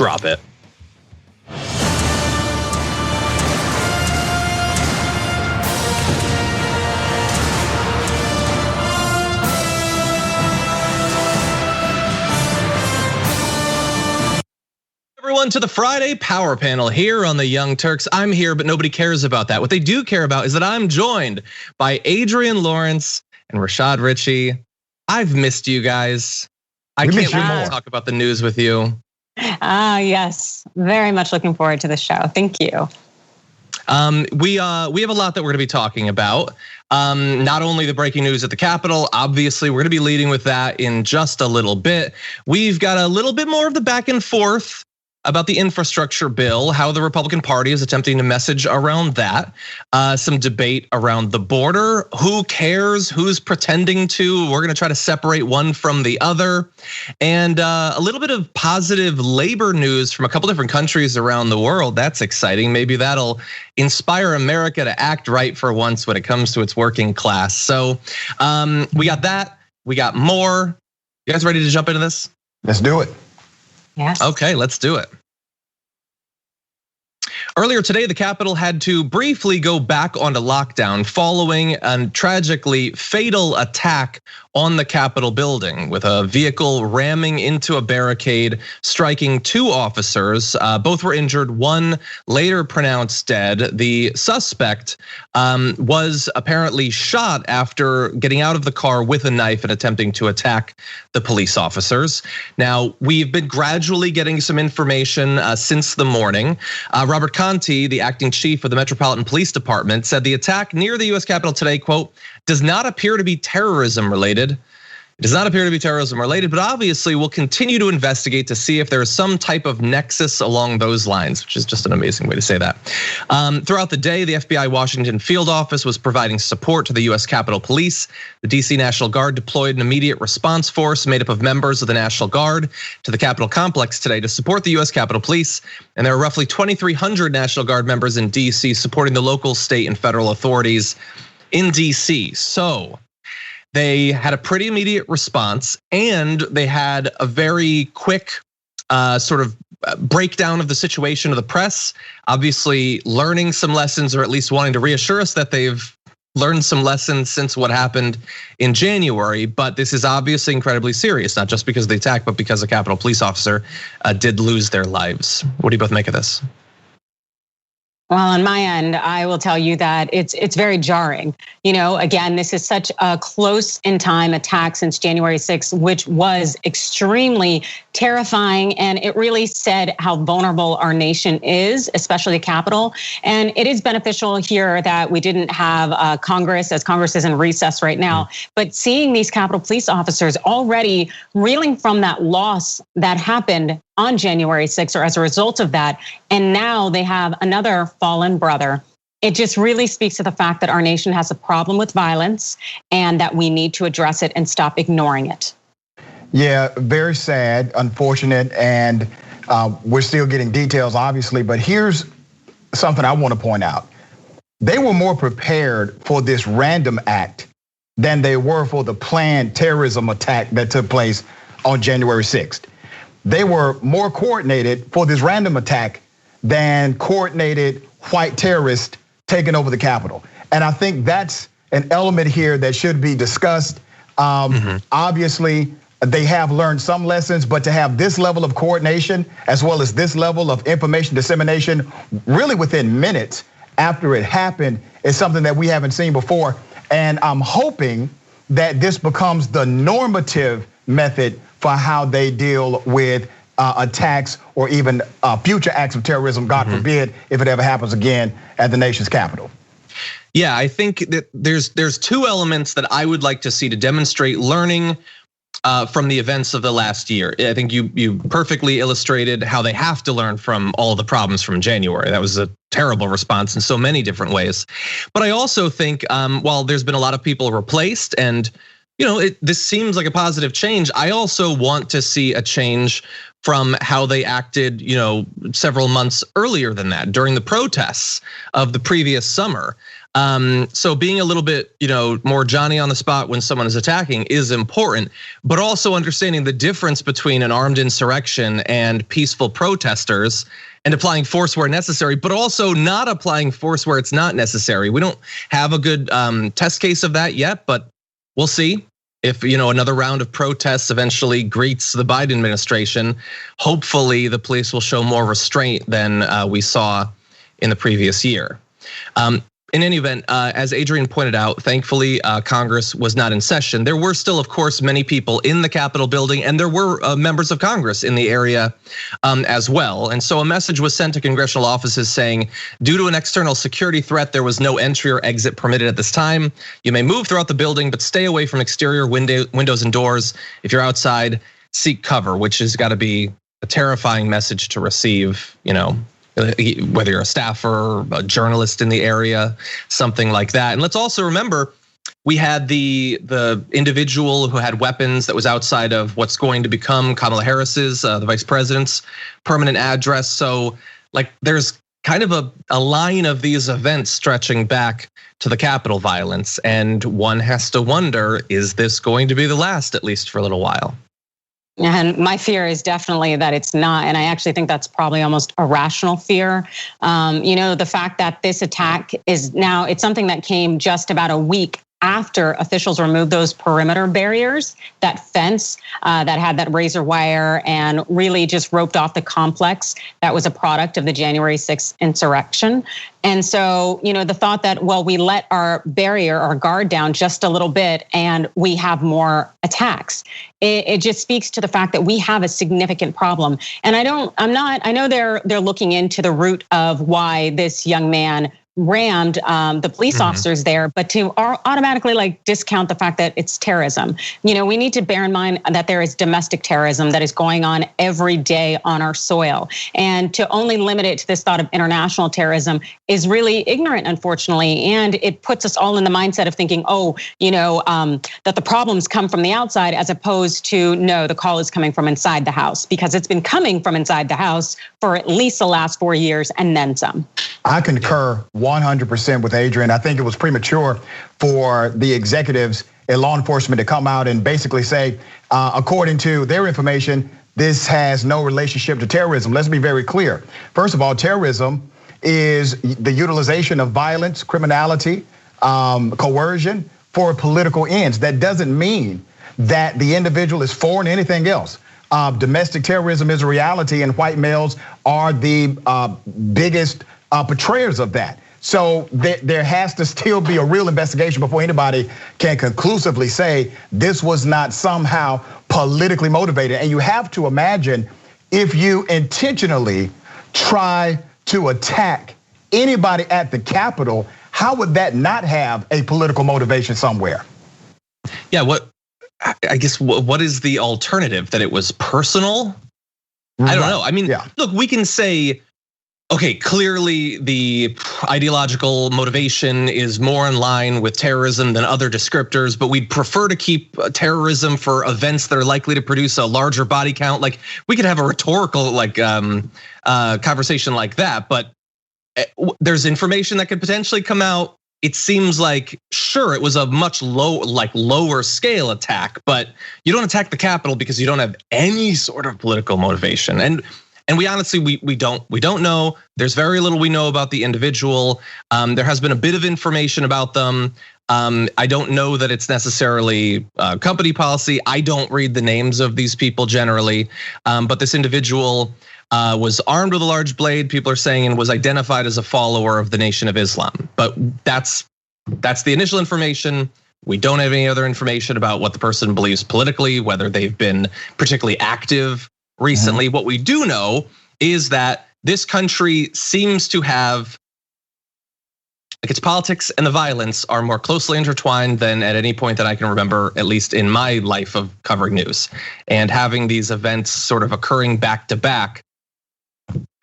Drop it. Everyone to the Friday Power Panel here on the Young Turks. I'm here, but nobody cares about that. What they do care about is that I'm joined by Adrian Lawrence and Rashad Ritchie. I've missed you guys. I can't wait to talk about the news with you. Yes, very much looking forward to the show. Thank you. We have a lot that we're going to be talking about. Not only the breaking news at the Capitol, obviously we're going to be leading with that in just a little bit. We've got a little bit more of the back and forth about the infrastructure bill, how the Republican Party is attempting to message around that. Some debate around the border. Who cares? Who's pretending to? We're gonna try to separate one from the other. And a little bit of positive labor news from a couple different countries around the world. That's exciting. Maybe that'll inspire America to act right for once when it comes to its working class. So we got that, we got more. You guys ready to jump into this? Let's do it. Yes. Okay, let's do it. Earlier today, the Capitol had to briefly go back onto lockdown following a tragically fatal attack on the Capitol building with a vehicle ramming into a barricade, striking 2 officers. Both were injured, one later pronounced dead. The suspect was apparently shot after getting out of the car with a knife and attempting to attack the police officers. Now, we've been gradually getting some information since the morning. Robert Conti, the acting chief of the Metropolitan Police Department, said the attack near the US Capitol today, quote, does not appear to be terrorism related. It does not appear to be terrorism related, but obviously we'll continue to investigate to see if there is some type of nexus along those lines, which is just an amazing way to say that. Throughout the day, the FBI Washington field office was providing support to the US Capitol Police. The DC National Guard deployed an immediate response force made up of members of the National Guard to the Capitol complex today to support the US Capitol Police. And there are roughly 2,300 National Guard members in DC supporting the local, state, and federal authorities in DC. So they had a pretty immediate response, and they had a very quick sort of breakdown of the situation of the press, obviously learning some lessons, or at least wanting to reassure us that they've learned some lessons since what happened in January. But this is obviously incredibly serious, not just because of the attack, but because a Capitol police officer did lose their lives. What do you both make of this? Well, on my end, I will tell you that it's very jarring. You know, again, this is such a close in time attack since January 6th, which was extremely terrifying. And it really said how vulnerable our nation is, especially the Capitol. And it is beneficial here that we didn't have Congress, as Congress is in recess right now. But seeing these Capitol police officers already reeling from that loss that happened on January 6th, or as a result of that, and now they have another fallen brother. It just really speaks to the fact that our nation has a problem with violence and that we need to address it and stop ignoring it. Yeah, very sad, unfortunate, and we're still getting details, obviously, but here's something I want to point out. They were more prepared for this random act than they were for the planned terrorism attack that took place on January 6th. They were more coordinated for this random attack than coordinated white terrorists taking over the Capitol. And I think that's an element here that should be discussed. Obviously, they have learned some lessons, but to have this level of coordination, as well as this level of information dissemination, really within minutes after it happened, is something that we haven't seen before. And I'm hoping that this becomes the normative method for how they deal with attacks or even future acts of terrorism, God forbid, if it ever happens again at the nation's capital. Yeah, I think that there's 2 elements that I would like to see to demonstrate learning from the events of the last year. I think you perfectly illustrated how they have to learn from all the problems from January. That was a terrible response in so many different ways. But I also think while there's been a lot of people replaced, and this seems like a positive change. I also want to see a change from how they acted, several months earlier than that during the protests of the previous summer. So being a little bit, more Johnny on the spot when someone is attacking is important, but also understanding the difference between an armed insurrection and peaceful protesters and applying force where necessary, but also not applying force where it's not necessary. We don't have a good test case of that yet, but we'll see. If another round of protests eventually greets the Biden administration, hopefully the police will show more restraint than we saw in the previous year. In any event, as Adrian pointed out, thankfully Congress was not in session. There were still, of course, many people in the Capitol building, and there were members of Congress in the area as well. And so a message was sent to congressional offices saying, due to an external security threat, there was no entry or exit permitted at this time. You may move throughout the building, but stay away from exterior windows and doors. If you're outside, seek cover, which has got to be a terrifying message to receive, whether you're a staffer, a journalist in the area, something like that. And let's also remember, we had the individual who had weapons that was outside of what's going to become Kamala Harris's, the vice president's permanent address. So there's kind of a line of these events stretching back to the Capitol violence. And one has to wonder, is this going to be the last, at least for a little while? And my fear is definitely that it's not. And I actually think that's probably almost a rational fear. The fact that this attack is now, it's something that came just about a week after officials removed those perimeter barriers, that fence that had that razor wire and really just roped off the complex that was a product of the January 6th insurrection. And so, the thought that, well, we let our barrier, our guard down just a little bit and we have more attacks. It just speaks to the fact that we have a significant problem. And I know they're looking into the root of why this young man rammed the police officers there, but to automatically discount the fact that it's terrorism. We need to bear in mind that there is domestic terrorism that is going on every day on our soil. And to only limit it to this thought of international terrorism is really ignorant, unfortunately. And it puts us all in the mindset of thinking, that the problems come from the outside, as opposed to, no, the call is coming from inside the house, because it's been coming from inside the house for at least the last 4 years and then some. I concur 100% with Adrian. I think it was premature for the executives and law enforcement to come out and basically say, according to their information, this has no relationship to terrorism. Let's be very clear. First of all, terrorism is the utilization of violence, criminality, coercion for political ends. That doesn't mean that the individual is for anything else. Domestic terrorism is a reality, and white males are the biggest portrayers of that. So there has to still be a real investigation before anybody can conclusively say this was not somehow politically motivated. And you have to imagine, if you intentionally try to attack anybody at the Capitol, how would that not have a political motivation somewhere? Yeah, what is the alternative? That it was personal? I don't know. I mean, Look, we can say, okay, clearly the ideological motivation is more in line with terrorism than other descriptors, but we'd prefer to keep terrorism for events that are likely to produce a larger body count. We could have a rhetorical conversation like that, but there's information that could potentially come out. It seems like, sure, it was a much lower scale attack, but you don't attack the Capitol because you don't have any sort of political motivation. And we honestly, we don't know. There's very little we know about the individual. There has been a bit of information about them. I don't know that it's necessarily company policy. I don't read the names of these people generally, but this individual was armed with a large blade, people are saying, and was identified as a follower of the Nation of Islam. But that's the initial information. We don't have any other information about what the person believes politically, whether they've been particularly active recently. What we do know is that this country seems to have, its politics and the violence are more closely intertwined than at any point that I can remember, at least in my life of covering news. And having these events sort of occurring back to back,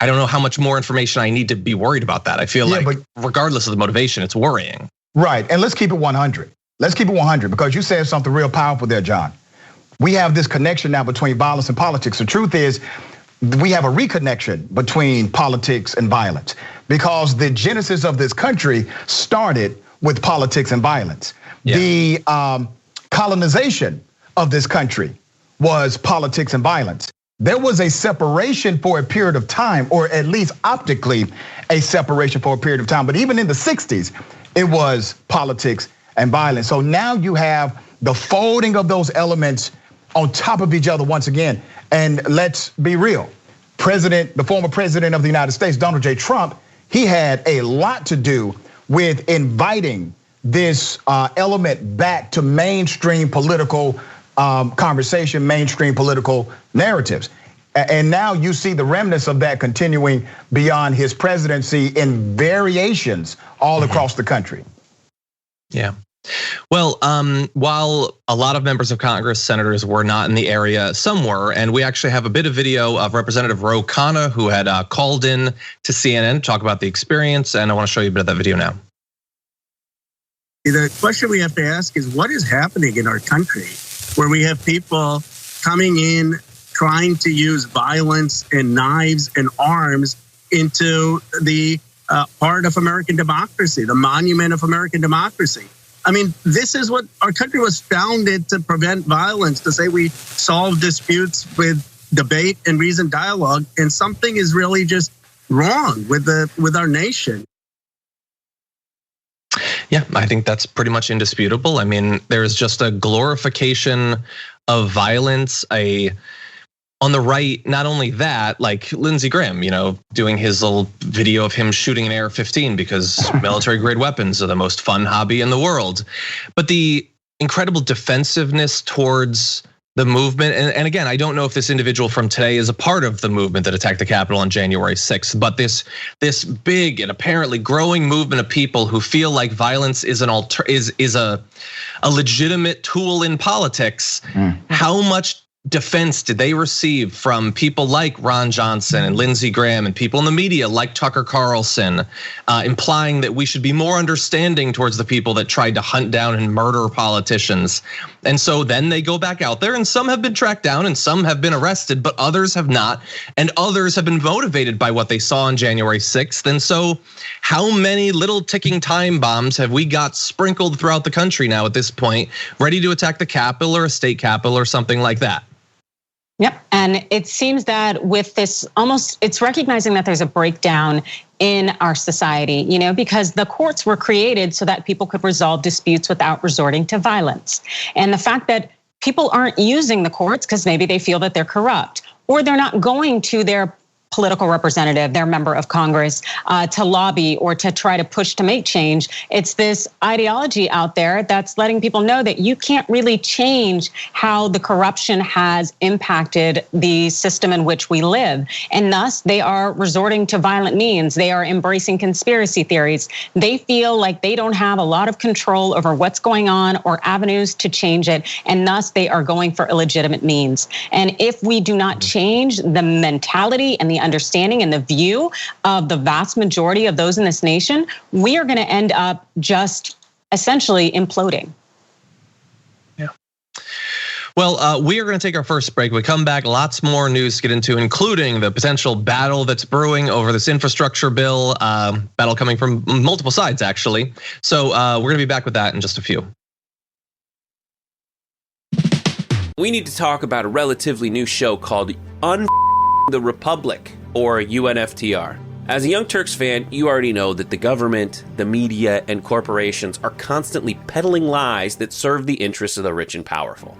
I don't know how much more information I need to be worried about that. I feel like regardless of the motivation, it's worrying. Right, and let's keep it 100. let's keep it 100 because you said something real powerful there, John. We have this connection now between violence and politics. The truth is, we have a reconnection between politics and violence because the genesis of this country started with politics and violence. Yeah. The colonization of this country was politics and violence. There was a separation for a period of time, or at least optically a separation for a period of time. But even in the 60s, it was politics and violence. So now you have the folding of those elements on top of each other once again. And let's be real, the former president of the United States, Donald J. Trump, he had a lot to do with inviting this element back to mainstream political conversation, mainstream political narratives. And now you see the remnants of that continuing beyond his presidency in variations all across the country. Yeah. Well, while a lot of members of Congress, senators were not in the area, some were, and we actually have a bit of video of Representative Ro Khanna, who had called in to CNN to talk about the experience, and I want to show you a bit of that video now. The question we have to ask is, what is happening in our country where we have people coming in trying to use violence and knives and arms into the heart of American democracy, the monument of American democracy? I mean, this is what our country was founded to prevent violence, to say we solve disputes with debate and reasoned dialogue, and something is really just wrong with our nation. Yeah, I think that's pretty much indisputable. I mean, there's just a glorification of violence, on the right, not only that, like Lindsey Graham, doing his little video of him shooting an AR-15 because military grade weapons are the most fun hobby in the world. But the incredible defensiveness towards the movement, and again, I don't know if this individual from today is a part of the movement that attacked the Capitol on January 6th, but this big and apparently growing movement of people who feel like violence is a legitimate tool in politics. How much defense did they receive from people like Ron Johnson and Lindsey Graham and people in the media like Tucker Carlson, implying that we should be more understanding towards the people that tried to hunt down and murder politicians? And so then they go back out there, and some have been tracked down and some have been arrested, but others have not, and others have been motivated by what they saw on January 6th. And so how many little ticking time bombs have we got sprinkled throughout the country now at this point, ready to attack the Capitol or a state capitol or something like that? Yep, and it seems that with this it's recognizing that there's a breakdown in our society, because the courts were created so that people could resolve disputes without resorting to violence. And the fact that people aren't using the courts because maybe they feel that they're corrupt, or they're not going to their political representative, their member of Congress, to lobby or to try to push to make change. It's this ideology out there that's letting people know that you can't really change how the corruption has impacted the system in which we live. And thus, they are resorting to violent means. They are embracing conspiracy theories. They feel like they don't have a lot of control over what's going on or avenues to change it. And thus, they are going for illegitimate means. And if we do not change the mentality and the understanding and the view of the vast majority of those in this nation, we are going to end up just essentially imploding. Yeah. Well, we are going to take our first break. We come back, lots more news to get into, including the potential battle that's brewing over this infrastructure bill, battle coming from multiple sides, actually. So we're going to be back with that in just a few. We need to talk about a relatively new show called the Republic, or UNFTR. As a Young Turks fan, you already know that the government, the media, and corporations are constantly peddling lies that serve the interests of the rich and powerful.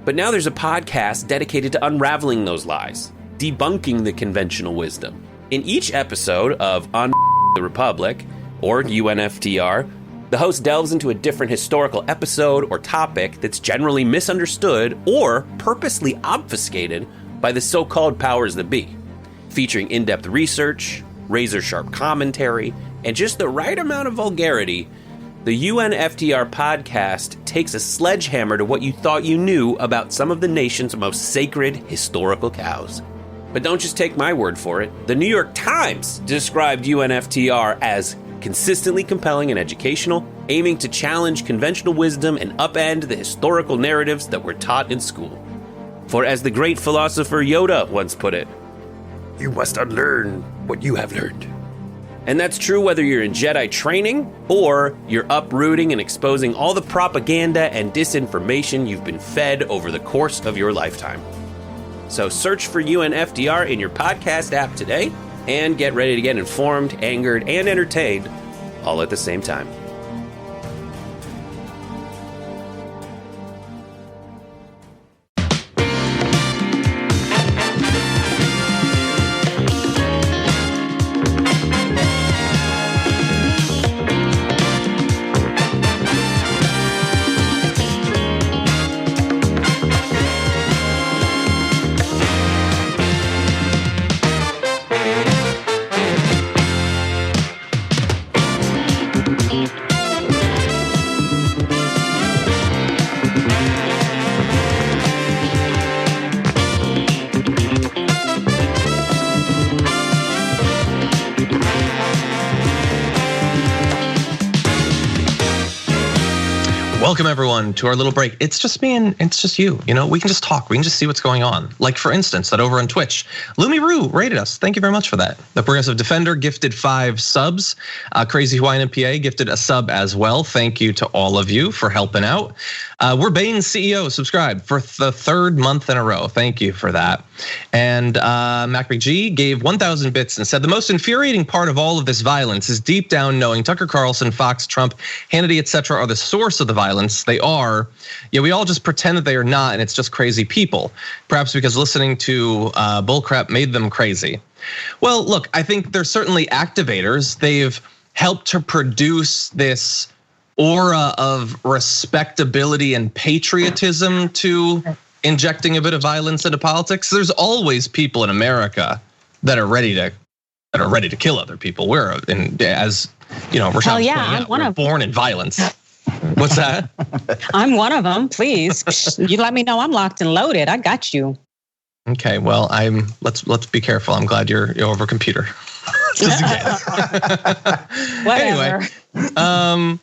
But now there's a podcast dedicated to unraveling those lies, debunking the conventional wisdom. In each episode of the Republic, or UNFTR, the host delves into a different historical episode or topic that's generally misunderstood or purposely obfuscated by the so-called powers that be, featuring in-depth research, razor-sharp commentary, and just the right amount of vulgarity. The UNFTR podcast takes a sledgehammer to what you thought you knew about some of the nation's most sacred historical cows. But don't just take my word for it. The New York Times described UNFTR as consistently compelling and educational, aiming to challenge conventional wisdom and upend the historical narratives that were taught in school. For as the great philosopher Yoda once put it, "You must unlearn what you have learned." And that's true whether you're in Jedi training or you're uprooting and exposing all the propaganda and disinformation you've been fed over the course of your lifetime. So search for UNFDR in your podcast app today and get ready to get informed, angered, and entertained all at the same time. Welcome everyone to our little break. It's just me and it's just you. You know, we can just talk. We can just see what's going on. Like for instance, that over on Twitch, Lumi Roo rated us. Thank you very much for that. The Progressive Defender gifted 5 subs. Crazy Hawaiian MPA gifted a sub as well. Thank you to all of you for helping out. We're Bane's CEO subscribed for the 3rd month in a row. Thank you for that. And MacBG gave 1,000 bits and said the most infuriating part of all of this violence is deep down knowing Tucker Carlson, Fox, Trump, Hannity, etc. are the source of the violence. They are, yet we all just pretend that they are not, and it's just crazy people. Perhaps because listening to bullcrap made them crazy. Well, look, I think they're certainly activators. They've helped to produce this aura of respectability and patriotism to injecting a bit of violence into politics. There's always people in America that are ready to kill other people. We're, as you know, Rashad was pointing out, we're born in violence. What's that? I'm one of them. Please, you let me know I'm locked and loaded. I got you. Okay, well, let's be careful. I'm glad you're over a computer. Just in case. Whatever. Anyway,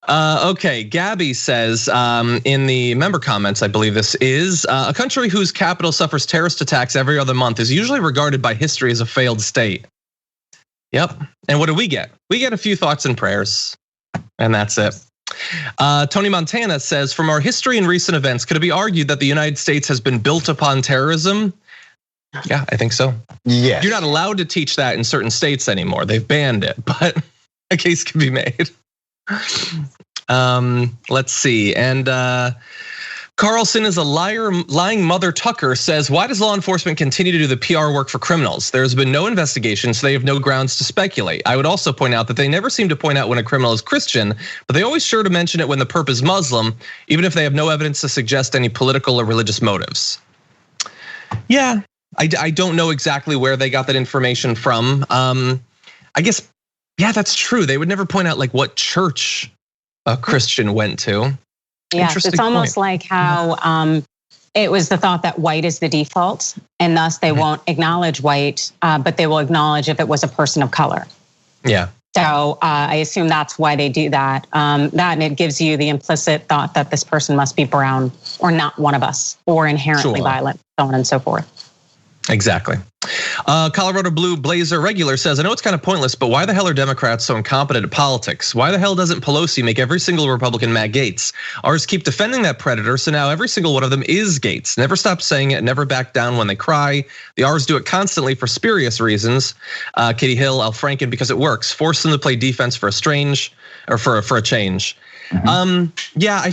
okay, Gabby says in the member comments, I believe this is, a country whose capital suffers terrorist attacks every other month is usually regarded by history as a failed state. Yep. And what do we get? We get a few thoughts and prayers, and that's it. Tony Montana says, from our history and recent events, could it be argued that the United States has been built upon terrorism? Yeah, I think so. Yes. You're not allowed to teach that in certain states anymore. They've banned it, but a case can be made. Let's see. And Carlson is a lying mother Tucker says, why does law enforcement continue to do the PR work for criminals? There's been no investigation, so they have no grounds to speculate. I would also point out that they never seem to point out when a criminal is Christian, but they always sure to mention it when the perp is Muslim, even if they have no evidence to suggest any political or religious motives. Yeah, I don't know exactly where they got that information from. I guess, yeah, that's true. They would never point out like what church a Christian went to. Yes, it's almost like how it was the thought that white is the default, and thus they won't acknowledge white, but they will acknowledge if it was a person of color. Yeah. So I assume that's why they do that. And it gives you the implicit thought that this person must be brown or not one of us or inherently violent, so on and so forth. Exactly. Colorado Blue Blazer Regular says, I know it's kind of pointless, but why the hell are Democrats so incompetent at politics? Why the hell doesn't Pelosi make every single Republican Matt Gaetz? Ours keep defending that predator, so now every single one of them is Gaetz. Never stop saying it, never back down when they cry. The R's do it constantly for spurious reasons. Katie Hill, Al Franken, because it works. Force them to play defense for a change. Yeah,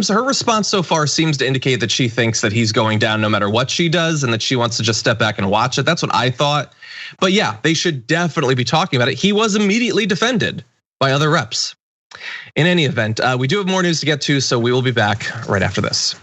her response so far seems to indicate that she thinks that he's going down no matter what she does and that she wants to just step back and watch it. That's what I thought. But yeah, they should definitely be talking about it. He was immediately defended by other reps. In any event, we do have more news to get to, so we will be back right after this.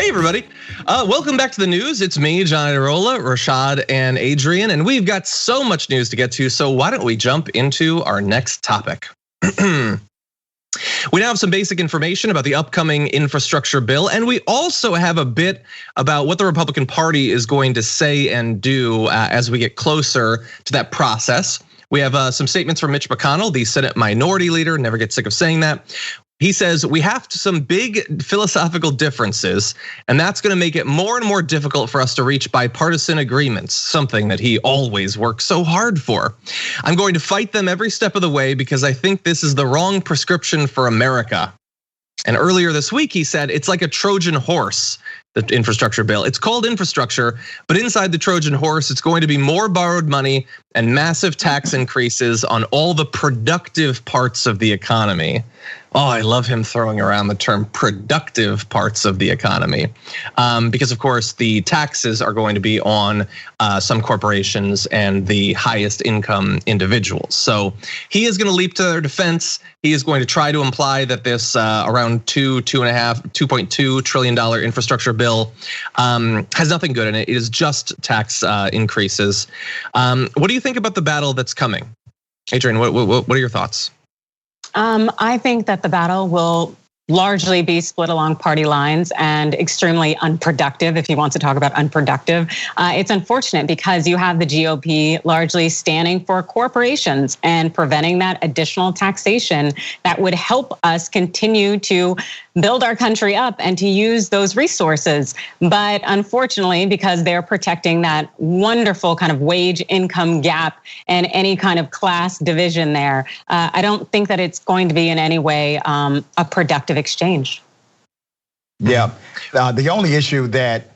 Hey everybody, welcome back to the news. It's me, John Idarola, Rashad, and Adrian, and we've got so much news to get to, so why don't we jump into our next topic? We now have some basic information about the upcoming infrastructure bill, and we also have a bit about what the Republican Party is going to say and do as we get closer to that process. We have some statements from Mitch McConnell, the Senate Minority Leader, never get sick of saying that. He says we have some big philosophical differences, and that's going to make it more and more difficult for us to reach bipartisan agreements, something that he always works so hard for. I'm going to fight them every step of the way because I think this is the wrong prescription for America. And earlier this week, he said it's like a Trojan horse, the infrastructure bill. It's called infrastructure, but inside the Trojan horse, it's going to be more borrowed money and massive tax increases on all the productive parts of the economy. Oh, I love him throwing around the term productive parts of the economy. Because of course the taxes are going to be on some corporations and the highest income individuals. So he is gonna leap to their defense. He is going to try to imply that this around $2.2 trillion infrastructure bill has nothing good in it. It is just tax increases. What do you think about the battle that's coming? Adrian, what are your thoughts? I think that the battle will largely be split along party lines and extremely unproductive, if you want to talk about unproductive. It's unfortunate because you have the GOP largely standing for corporations and preventing that additional taxation that would help us continue to build our country up and to use those resources. But unfortunately, because they're protecting that wonderful kind of wage income gap and any kind of class division there, I don't think that it's going to be in any way a productive exchange. Yeah, the only issue that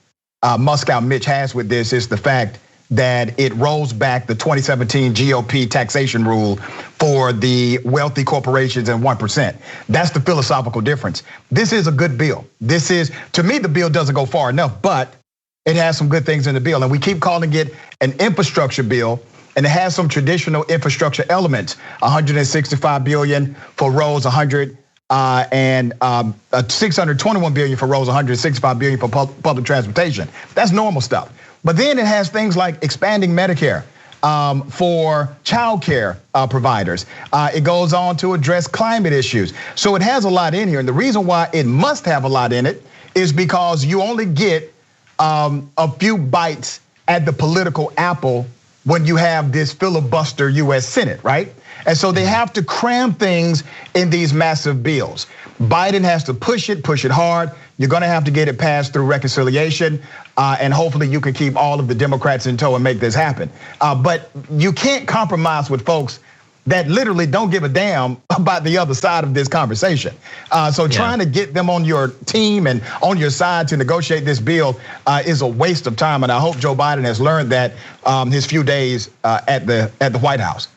Moscow Mitch has with this is the fact that it rolls back the 2017 GOP taxation rule for the wealthy corporations and 1%. That's the philosophical difference. This is a good bill. This is, to me, the bill doesn't go far enough, but it has some good things in the bill. And we keep calling it an infrastructure bill, and it has some traditional infrastructure elements. 165 billion for roads, 621 billion for roads, 165 billion for public transportation. That's normal stuff. But then it has things like expanding Medicare for childcare providers. It goes on to address climate issues. So it has a lot in here. And the reason why it must have a lot in it is because you only get a few bites at the political apple when you have this filibuster US Senate, right? And so they have to cram things in these massive bills. Biden has to push it hard. You're gonna have to get it passed through reconciliation, and hopefully you can keep all of the Democrats in tow and make this happen. But you can't compromise with folks that literally don't give a damn about the other side of this conversation. So trying to get them on your team and on your side to negotiate this bill is a waste of time. And I hope Joe Biden has learned that his few days at the White House.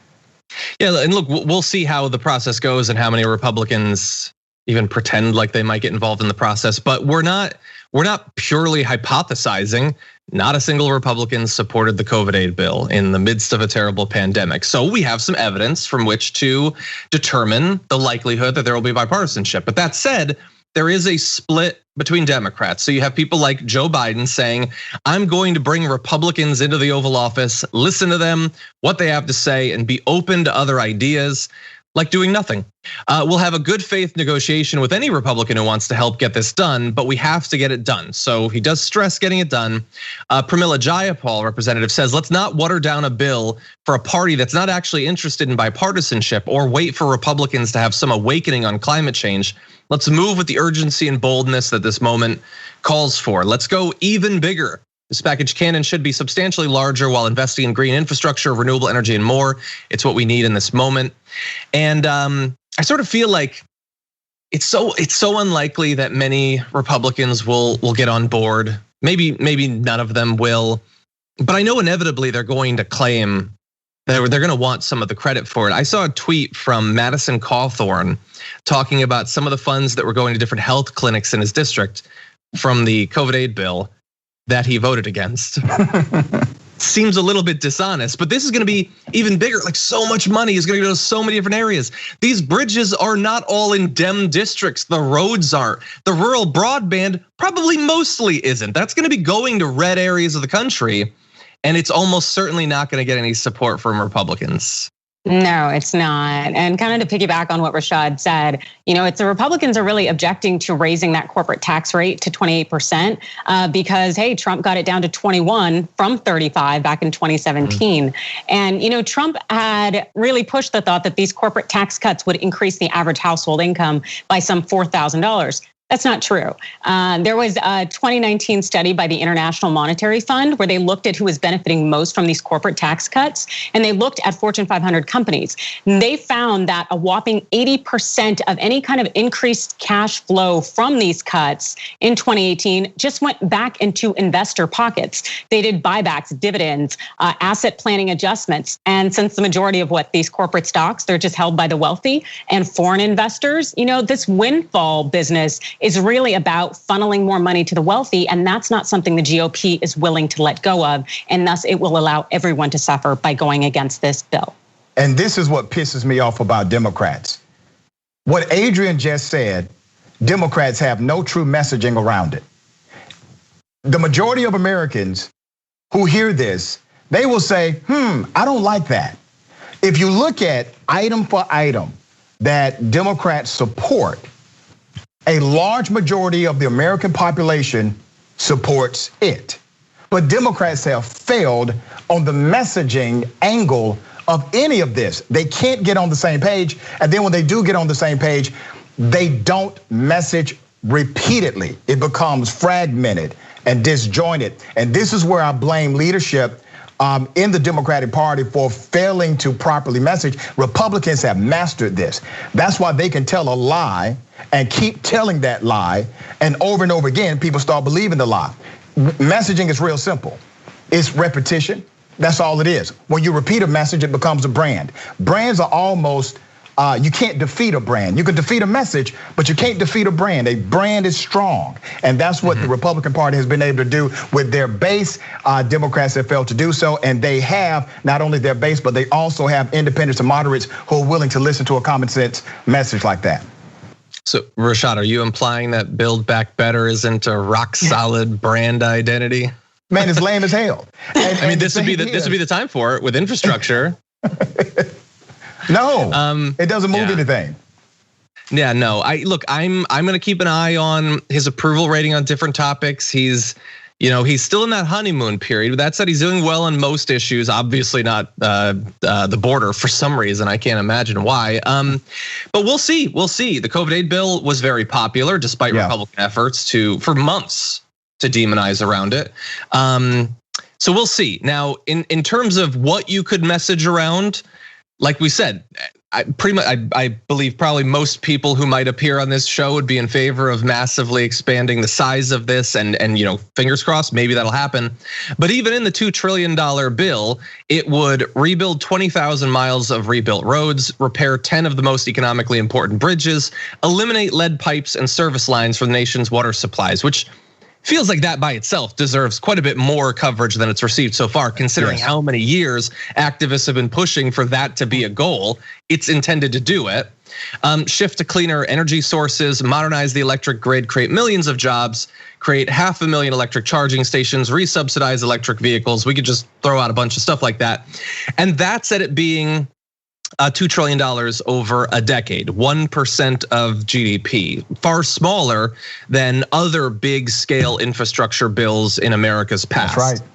Yeah, and look, we'll see how the process goes and how many Republicans even pretend like they might get involved in the process. But we're not purely hypothesizing. Not a single Republican supported the COVID aid bill in the midst of a terrible pandemic. So we have some evidence from which to determine the likelihood that there will be bipartisanship. But that said, there is a split between Democrats. So you have people like Joe Biden saying, I'm going to bring Republicans into the Oval Office, listen to them, what they have to say, and be open to other ideas, like doing nothing. We'll have a good faith negotiation with any Republican who wants to help get this done, but we have to get it done. So he does stress getting it done. Pramila Jayapal, representative, says, let's not water down a bill for a party that's not actually interested in bipartisanship or wait for Republicans to have some awakening on climate change. Let's move with the urgency and boldness that this moment calls for. Let's go even bigger. This package can and should be substantially larger while investing in green infrastructure, renewable energy, and more. It's what we need in this moment. And I sort of feel like it's so unlikely that many Republicans will get on board. Maybe none of them will, but I know inevitably they're going to claim that they're going to want some of the credit for it. I saw a tweet from Madison Cawthorn talking about some of the funds that were going to different health clinics in his district from the COVID aid bill that he voted against. seems a little bit dishonest, but this is gonna be even bigger. Like, so much money is gonna go to so many different areas. These bridges are not all in Dem districts. The roads aren't. The rural broadband probably mostly isn't. That's gonna be going to red areas of the country. And it's almost certainly not gonna get any support from Republicans. No, it's not. And kind of to piggyback on what Rashad said, it's the Republicans are really objecting to raising that corporate tax rate to 28% because, hey, Trump got it down to 21 from 35 back in 2017. And, Trump had really pushed the thought that these corporate tax cuts would increase the average household income by some $4,000. That's not true. There was a 2019 study by the International Monetary Fund where they looked at who was benefiting most from these corporate tax cuts, and they looked at Fortune 500 companies. And they found that a whopping 80% of any kind of increased cash flow from these cuts in 2018 just went back into investor pockets. They did buybacks, dividends, asset planning adjustments. And since the majority of these corporate stocks, they're just held by the wealthy and foreign investors, this windfall business is really about funneling more money to the wealthy, and that's not something the GOP is willing to let go of, and thus it will allow everyone to suffer by going against this bill. And this is what pisses me off about Democrats. What Adrian just said, Democrats have no true messaging around it. The majority of Americans who hear this, they will say, I don't like that. If you look at item for item that Democrats support, a large majority of the American population supports it. But Democrats have failed on the messaging angle of any of this. They can't get on the same page. And then when they do get on the same page, they don't message repeatedly. It becomes fragmented and disjointed. And this is where I blame leadership in the Democratic Party for failing to properly message. Republicans have mastered this. That's why they can tell a lie and keep telling that lie. And over again, people start believing the lie. Messaging is real simple. It's repetition. That's all it is. When you repeat a message, it becomes a brand. Brands are almost, you can't defeat a brand. You can defeat a message, but you can't defeat a brand. A brand is strong. And that's what the Republican Party has been able to do with their base. Democrats have failed to do so. And they have not only their base, but they also have independents and moderates who are willing to listen to a common sense message like that. So Rashad, are you implying that Build Back Better isn't a rock solid brand identity? Man, it's lame as hell. And this would be the time for it with infrastructure. No, it doesn't move anything. Yeah, no. I'm gonna keep an eye on his approval rating on different topics. He's still in that honeymoon period. With that said, he's doing well on most issues. Obviously not the border for some reason. I can't imagine why. But we'll see. The COVID aid bill was very popular despite Republican efforts for months to demonize around it. So we'll see. Now, in terms of what you could message around, like we said, I believe probably most people who might appear on this show would be in favor of massively expanding the size of this, and fingers crossed, maybe that'll happen. But even in the $2 trillion bill, it would rebuild 20,000 miles of rebuilt roads, repair 10 of the most economically important bridges, eliminate lead pipes and service lines from the nation's water supplies, which feels like that by itself deserves quite a bit more coverage than it's received so far, considering how many years activists have been pushing for that to be a goal. It's intended to do it. Shift to cleaner energy sources, modernize the electric grid, create millions of jobs, create 500,000 electric charging stations, resubsidize electric vehicles. We could just throw out a bunch of stuff like that. And that's at it being $2 trillion over a decade, 1% of GDP, far smaller than other big scale infrastructure bills in America's past. That's right.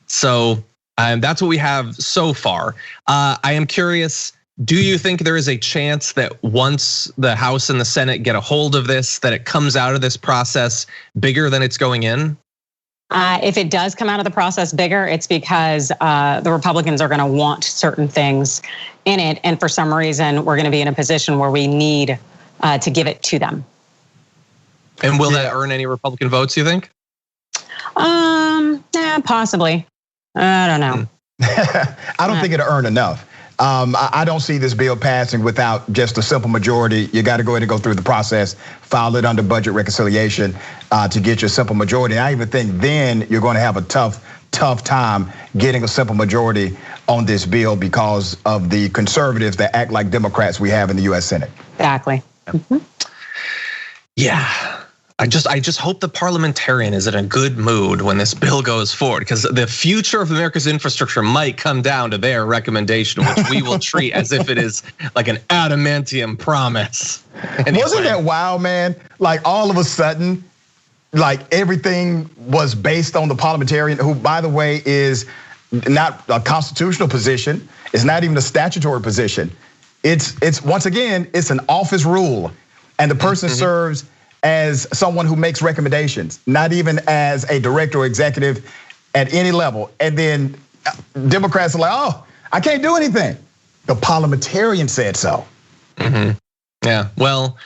So that's what we have so far. I am curious, do you think there is a chance that once the House and the Senate get a hold of this, that it comes out of this process bigger than it's going in? If it does come out of the process bigger, it's because the Republicans are going to want certain things in it. And for some reason, we're going to be in a position where we need to give it to them. And will that earn any Republican votes, you think? Possibly. I don't know. I don't think it'll earn enough. I don't see this bill passing without just a simple majority. You got to go ahead and go through the process, file it under budget reconciliation to get your simple majority. And I even think then you're going to have a tough tough time getting a simple majority on this bill because of the conservatives that act like Democrats we have in the US Senate. Exactly. Mm-hmm. Yeah. I just hope the parliamentarian is in a good mood when this bill goes forward, because the future of America's infrastructure might come down to their recommendation, which we will treat as if it is like an adamantium promise. Anyway. Wasn't that wild, man? Like all of a sudden, like everything was based on the parliamentarian, who, by the way, is not a constitutional position. It's not even a statutory position. It's once again, it's an office rule, and the person serves as someone who makes recommendations, not even as a director or executive at any level. And then Democrats are like, oh, I can't do anything. The parliamentarian said so. Yeah, well,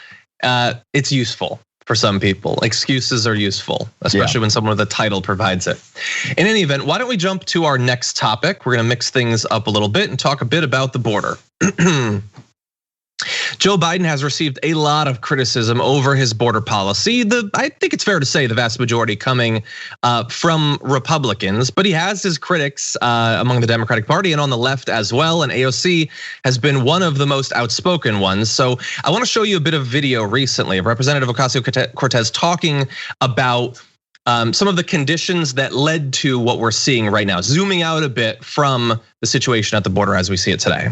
it's useful for some people. Excuses are useful, especially when someone with a title provides it. In any event, why don't we jump to our next topic? We're gonna mix things up a little bit and talk a bit about the border. Joe Biden has received a lot of criticism over his border policy. I think it's fair to say the vast majority coming from Republicans, but he has his critics among the Democratic Party and on the left as well. And AOC has been one of the most outspoken ones. So I want to show you a bit of video recently of Representative Ocasio-Cortez talking about some of the conditions that led to what we're seeing right now, zooming out a bit from the situation at the border as we see it today.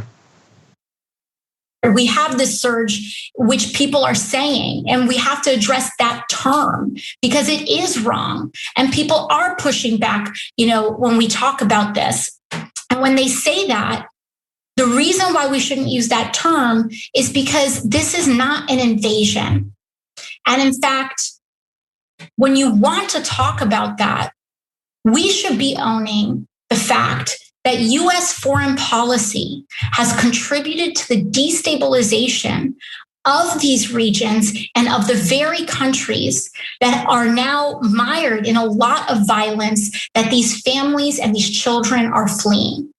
We have this surge, which people are saying, and we have to address that term because it is wrong. And people are pushing back, when we talk about this. And when they say that, the reason why we shouldn't use that term is because this is not an invasion. And in fact, when you want to talk about that, we should be owning the fact that US foreign policy has contributed to the destabilization of these regions and of the very countries that are now mired in a lot of violence that these families and these children are fleeing.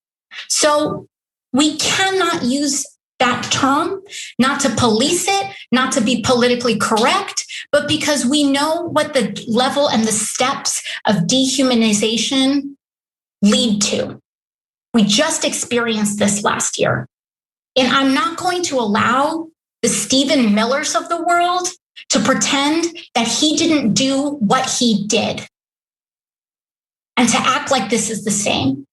So we cannot use that term, not to police it, not to be politically correct, but because we know what the level and the steps of dehumanization lead to. We just experienced this last year. And I'm not going to allow the Stephen Millers of the world to pretend that he didn't do what he did and to act like this is the same.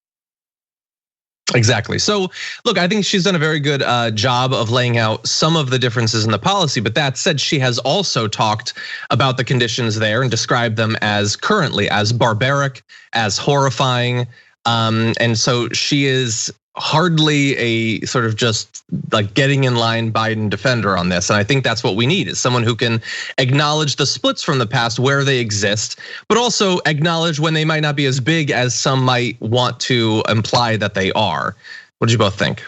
Exactly. So look, I think she's done a very good job of laying out some of the differences in the policy. But that said, she has also talked about the conditions there and described them as currently as barbaric, as horrifying. And so she is hardly a sort of just like getting in line Biden defender on this. And I think that's what we need, is someone who can acknowledge the splits from the past where they exist, but also acknowledge when they might not be as big as some might want to imply that they are. What did you both think?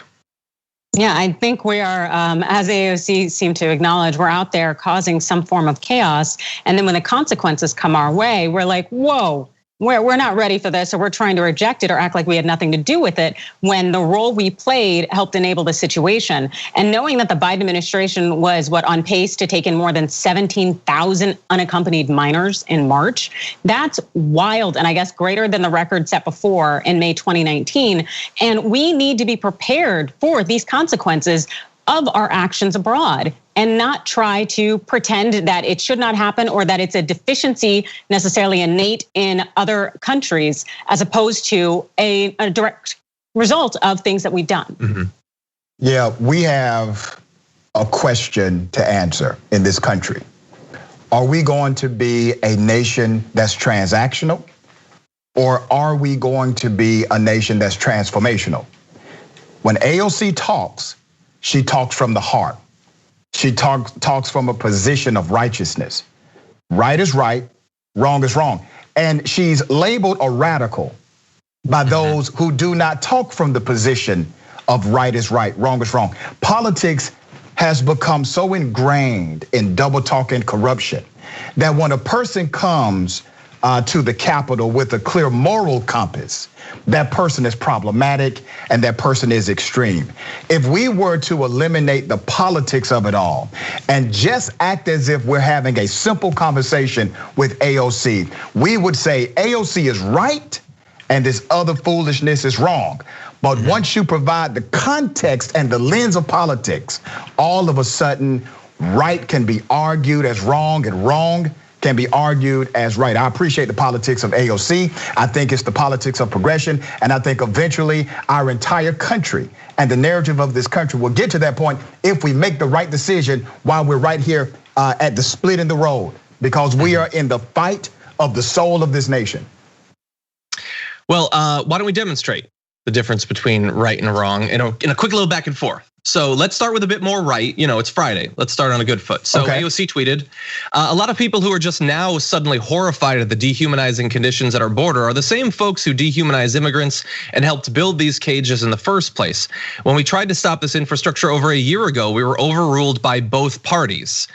Yeah, I think we are, as AOC seemed to acknowledge, we're out there causing some form of chaos. And then when the consequences come our way, we're like, whoa. We're not ready for this, or we're trying to reject it or act like we had nothing to do with it when the role we played helped enable the situation. And knowing that the Biden administration was on pace to take in more than 17,000 unaccompanied minors in March, that's wild. And I guess greater than the record set before in May 2019. And we need to be prepared for these consequences of our actions abroad and not try to pretend that it should not happen or that it's a deficiency necessarily innate in other countries as opposed to a direct result of things that we've done. Mm-hmm. Yeah, we have a question to answer in this country. Are we going to be a nation that's transactional, or are we going to be a nation that's transformational? When AOC talks, she talks from the heart. She talks from a position of righteousness. Right is right, wrong is wrong. And she's labeled a radical by those who do not talk from the position of right is right, wrong is wrong. Politics has become so ingrained in double talk and corruption that when a person comes to the Capitol with a clear moral compass, that person is problematic and that person is extreme. If we were to eliminate the politics of it all and just act as if we're having a simple conversation with AOC, we would say AOC is right and this other foolishness is wrong. But once you provide the context and the lens of politics, all of a sudden, right can be argued as wrong and wrong can be argued as right. I appreciate the politics of AOC. I think it's the politics of progression. And I think eventually our entire country and the narrative of this country will get to that point if we make the right decision while we're right here at the split in the road, because we are in the fight of the soul of this nation. Well, why don't we demonstrate the difference between right and wrong in a quick little back and forth? So let's start with a bit more right. It's Friday. Let's start on a good foot. So AOC tweeted, a lot of people who are just now suddenly horrified at the dehumanizing conditions at our border are the same folks who dehumanize immigrants and helped build these cages in the first place. When we tried to stop this infrastructure over a year ago, we were overruled by both parties.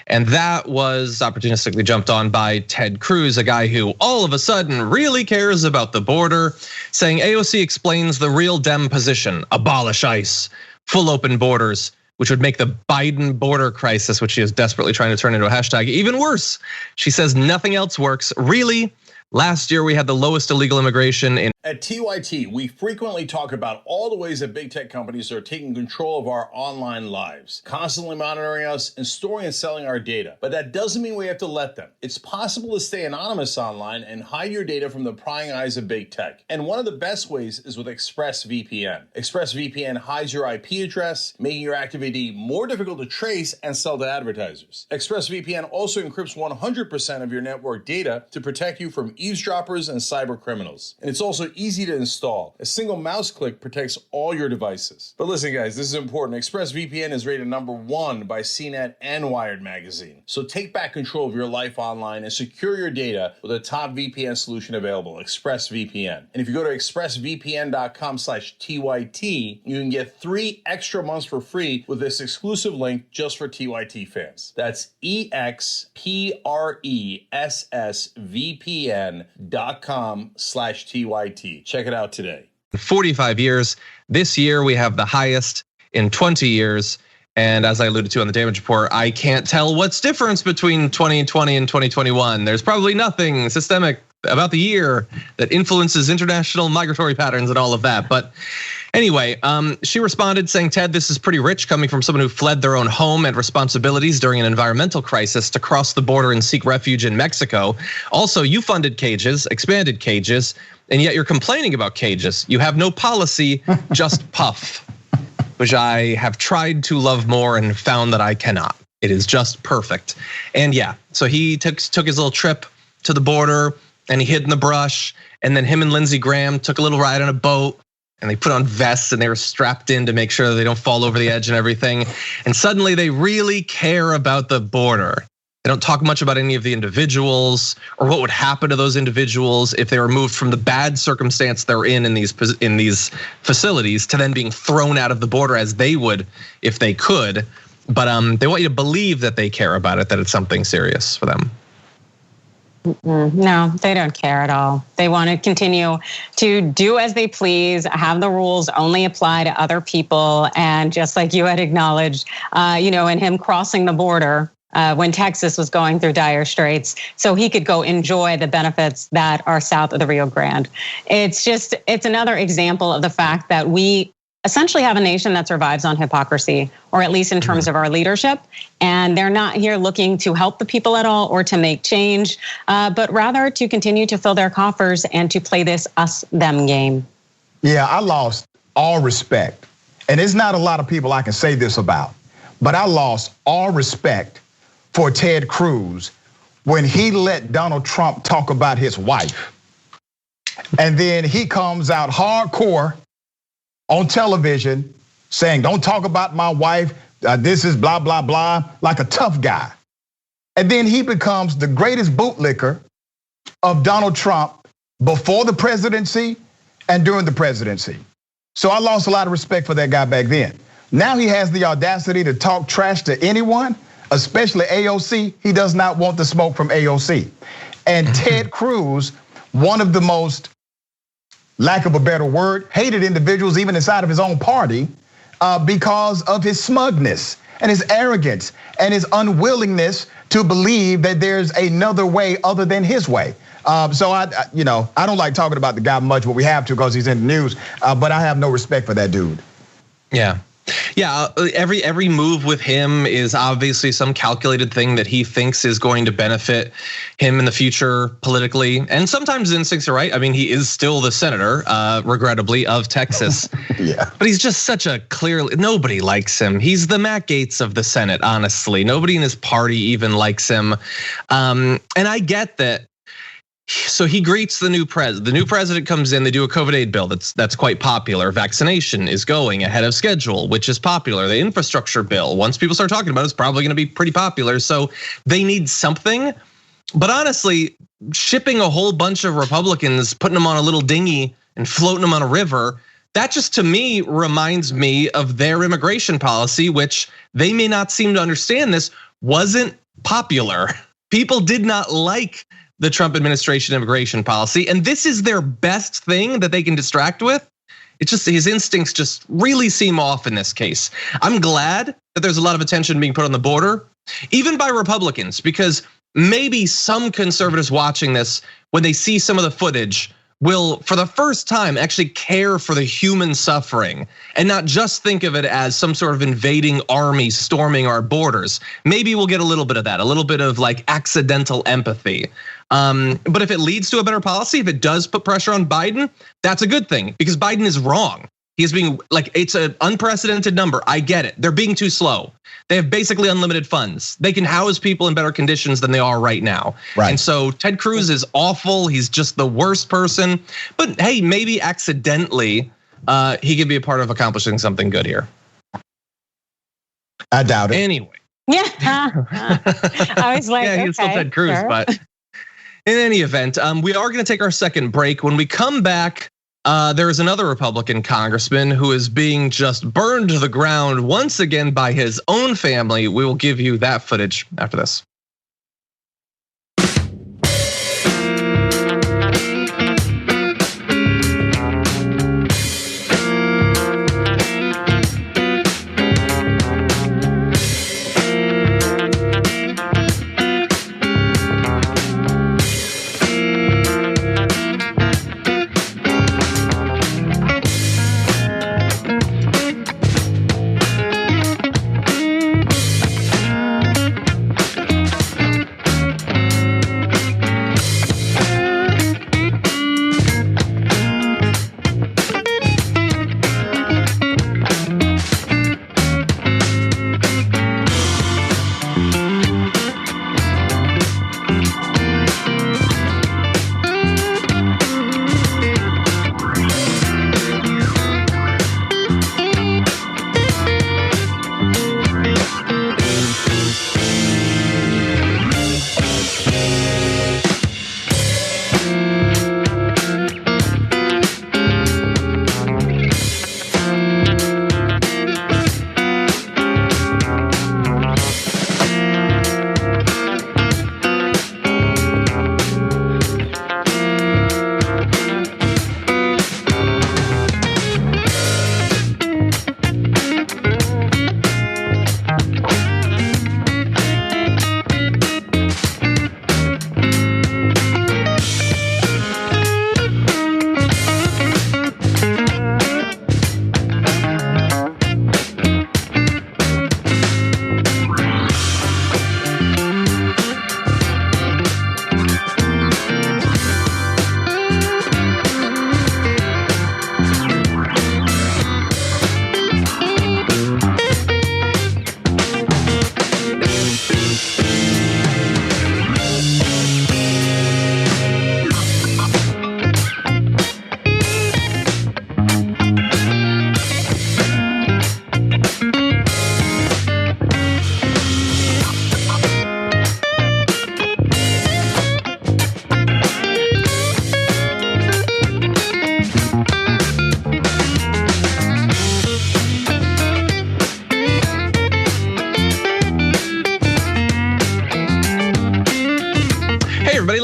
And that was opportunistically jumped on by Ted Cruz, a guy who all of a sudden really cares about the border, saying AOC explains the real Dem position, abolish ICE, full open borders, which would make the Biden border crisis, which she is desperately trying to turn into a hashtag, even worse. She says nothing else works. Really? Last year, we had the lowest illegal immigration in. At TYT, we frequently talk about all the ways that big tech companies are taking control of our online lives, constantly monitoring us and storing and selling our data. But that doesn't mean we have to let them. It's possible to stay anonymous online and hide your data from the prying eyes of big tech. And one of the best ways is with ExpressVPN. ExpressVPN hides your IP address, making your active ID more difficult to trace and sell to advertisers. ExpressVPN also encrypts 100% of your network data to protect you from eavesdroppers and cyber criminals. And it's also easy to install. A single mouse click protects all your devices. But listen, guys, this is important. ExpressVPN is rated #1 by CNET and Wired magazine. So take back control of your life online and secure your data with a top VPN solution available, ExpressVPN. And if you go to expressvpn.com/TYT, you can get 3 extra months for free with this exclusive link just for TYT fans. That's expressvpn.com/TYT. Check it out today. 45 years. This year, we have the highest in 20 years. And as I alluded to on the damage report, I can't tell what's difference between 2020 and 2021. There's probably nothing systemic about the year that influences international migratory patterns and all of that. But anyway, she responded saying, Ted, this is pretty rich coming from someone who fled their own home and responsibilities during an environmental crisis to cross the border and seek refuge in Mexico. Also, you funded cages, expanded cages, and yet you're complaining about cages. You have no policy, just puff, which I have tried to love more and found that I cannot. It is just perfect. And yeah, so he took his little trip to the border and he hid in the brush. And then him and Lindsey Graham took a little ride on a boat and they put on vests and they were strapped in to make sure that they don't fall over the edge and everything. And suddenly they really care about the border. They don't talk much about any of the individuals or what would happen to those individuals if they were moved from the bad circumstance they're in these facilities to then being thrown out of the border as they would if they could. But they want you to believe that they care about it, that it's something serious for them. No, they don't care at all. They want to continue to do as they please, have the rules only apply to other people. And just like you had acknowledged, in him crossing the border when Texas was going through dire straits, so he could go enjoy the benefits that are south of the Rio Grande. It's another example of the fact that we essentially have a nation that survives on hypocrisy, or at least in terms of our leadership. And they're not here looking to help the people at all or to make change, but rather to continue to fill their coffers and to play this us-them game. Yeah, I lost all respect. And there's not a lot of people I can say this about, but I lost all respect for Ted Cruz when he let Donald Trump talk about his wife. And then he comes out hardcore on television saying, don't talk about my wife, this is blah, blah, blah, like a tough guy. And then he becomes the greatest bootlicker of Donald Trump before the presidency and during the presidency. So I lost a lot of respect for that guy back then. Now he has the audacity to talk trash to anyone, especially AOC. He does not want the smoke from AOC. And Ted Cruz, one of the most, lack of a better word, hated individuals even inside of his own party because of his smugness and his arrogance and his unwillingness to believe that there's another way other than his way. So I don't like talking about the guy much, but we have to because he's in the news. But I have no respect for that dude. Yeah. Yeah, every move with him is obviously some calculated thing that he thinks is going to benefit him in the future politically. And sometimes his instincts are right. I mean, he is still the senator, regrettably, of Texas. Yeah. But he's just such a nobody likes him. He's the Matt Gaetz of the Senate, honestly. Nobody in his party even likes him. And I get that. So he greets the new president. The new president comes in, they do a COVID aid bill that's quite popular. Vaccination is going ahead of schedule, which is popular. The infrastructure bill, once people start talking about it, it's probably gonna be pretty popular. So they need something. But honestly, shipping a whole bunch of Republicans, putting them on a little dinghy and floating them on a river, that just to me reminds me of their immigration policy, which they may not seem to understand this, wasn't popular. People did not like the Trump administration immigration policy. And this is their best thing that they can distract with. It's just his instincts just really seem off in this case. I'm glad that there's a lot of attention being put on the border, even by Republicans, because maybe some conservatives watching this, when they see some of the footage, will for the first time actually care for the human suffering and not just think of it as some sort of invading army storming our borders. Maybe we'll get a little bit of that, a little bit of like accidental empathy. But if it leads to a better policy, if it does put pressure on Biden, that's a good thing because Biden is wrong. He is being like, it's an unprecedented number. I get it. They're being too slow. They have basically unlimited funds. They can house people in better conditions than they are right now. Right. And so Ted Cruz is awful. He's just the worst person. But hey, maybe accidentally, he could be a part of accomplishing something good here. I doubt it. Anyway. Yeah. I was like, yeah, he's still Ted Cruz, sure. But in any event, we are going to take our second break. When we come back, there is another Republican congressman who is being just burned to the ground once again by his own family. We will give you that footage after this.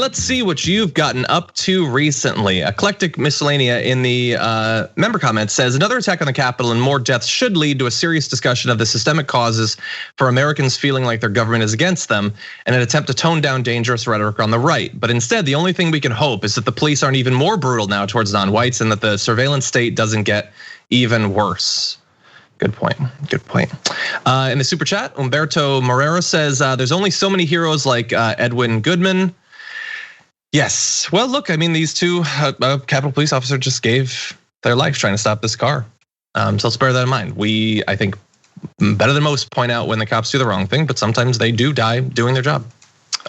let's see what you've gotten up to recently. Eclectic Miscellanea in the member comments says, another attack on the Capitol and more deaths should lead to a serious discussion of the systemic causes for Americans feeling like their government is against them and an attempt to tone down dangerous rhetoric on the right. But instead, the only thing we can hope is that the police aren't even more brutal now towards non-whites and that the surveillance state doesn't get even worse. Good point. Good point. In the super chat, Umberto Morera says, there's only so many heroes like Edwin Goodman. Yes. Well, look, I mean, these two Capitol Police officers just gave their life trying to stop this car. So let's bear that in mind. We, I think, better than most point out when the cops do the wrong thing, but sometimes they do die doing their job.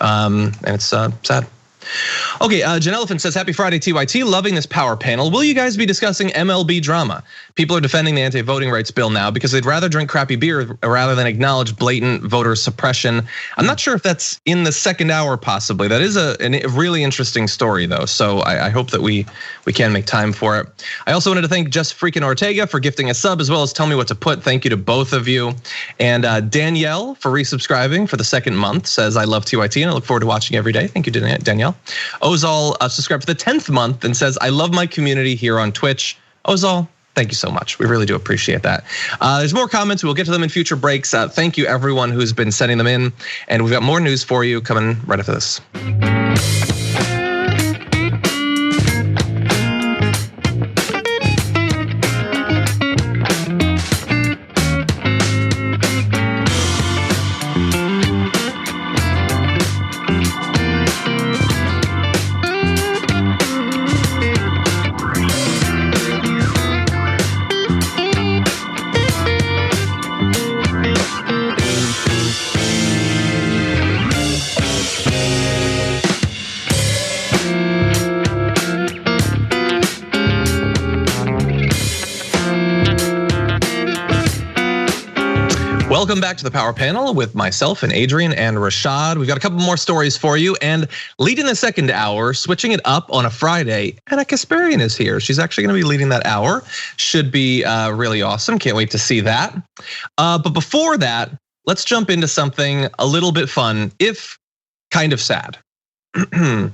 And it's sad. Okay, Jen Elephant says, happy Friday, TYT. Loving this power panel. Will you guys be discussing MLB drama? People are defending the anti-voting rights bill now because they'd rather drink crappy beer rather than acknowledge blatant voter suppression. I'm not sure if that's in the second hour, possibly. That is a really interesting story, though. So I hope that we can make time for it. I also wanted to thank Just Freaking Ortega for gifting a sub, as well as Tell Me What to Put. Thank you to both of you. And Danielle for resubscribing for the second month says, I love TYT and I look forward to watching every day. Thank you, Danielle. Ozal subscribed for the 10th month and says, I love my community here on Twitch. Ozal, thank you so much. We really do appreciate that. There's more comments. We'll get to them in future breaks. Thank you, everyone who's been sending them in. And we've got more news for you coming right after this. Welcome back to the Power Panel with myself and Adrian and Rashad. We've got a couple more stories for you, and leading the second hour, switching it up on a Friday, Anna Kasparian is here. She's actually going to be leading that hour. Should be really awesome. Can't wait to see that. But before that, let's jump into something a little bit fun, if kind of sad. The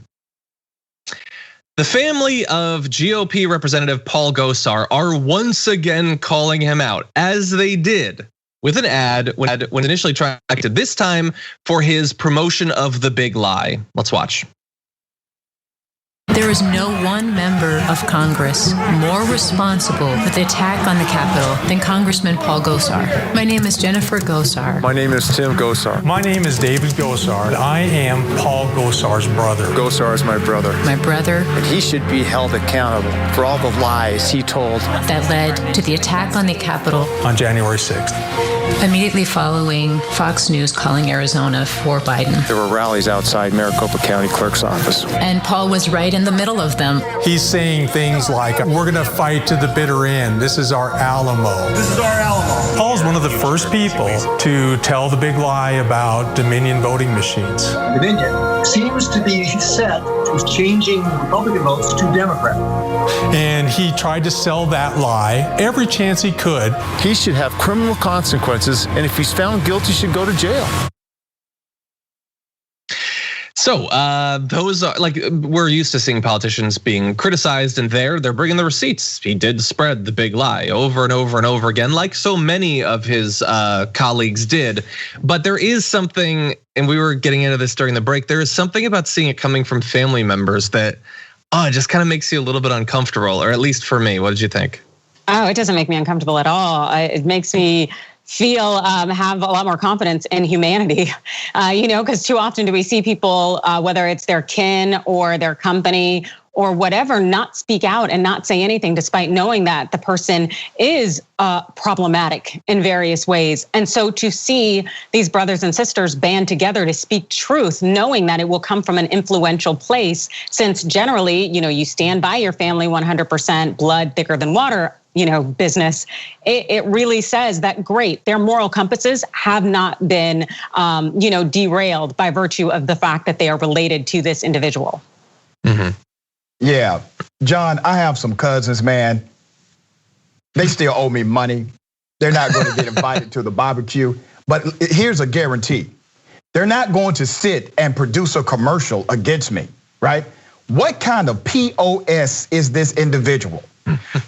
family of GOP Representative Paul Gosar are once again calling him out, as they did with an ad when initially tracted, this time for his promotion of the big lie. Let's watch. There is no one member of Congress more responsible for the attack on the Capitol than Congressman Paul Gosar. My name is Jennifer Gosar. My name is Tim Gosar. My name is David Gosar. I am Paul Gosar's brother. Gosar is my brother. My brother. And he should be held accountable for all the lies he told. That led to the attack on the Capitol on January 6th. Immediately following Fox News calling Arizona for Biden. There were rallies outside Maricopa County Clerk's office. And Paul was right in the middle of them. He's saying things like, we're gonna fight to the bitter end. This is our Alamo. This is our Alamo. Paul's one of the first people to tell the big lie about Dominion voting machines. Dominion seems to be set to changing Republican votes to Democrat. And he tried to sell that lie every chance he could. He should have criminal consequences, and if he's found guilty, should go to jail. So those are, like, we're used to seeing politicians being criticized, and they're bringing the receipts. He did spread the big lie over and over and over again, like so many of his colleagues did. But there is something, and we were getting into this during the break, there is something about seeing it coming from family members that, it just kind of makes you a little bit uncomfortable, or at least for me. What did you think? Oh, it doesn't make me uncomfortable at all. It makes me feel have a lot more confidence in humanity, because too often do we see people, whether it's their kin or their company or whatever, not speak out and not say anything, despite knowing that the person is problematic in various ways. And so to see these brothers and sisters band together to speak truth, knowing that it will come from an influential place, since generally, you stand by your family 100%, blood thicker than water, business, it really says that, great, their moral compasses have not been, derailed by virtue of the fact that they are related to this individual. Mm-hmm. Yeah, John, I have some cousins, man. They still owe me money. They're not going to get invited to the barbecue. But here's a guarantee. They're not going to sit and produce a commercial against me. right? What kind of POS is this individual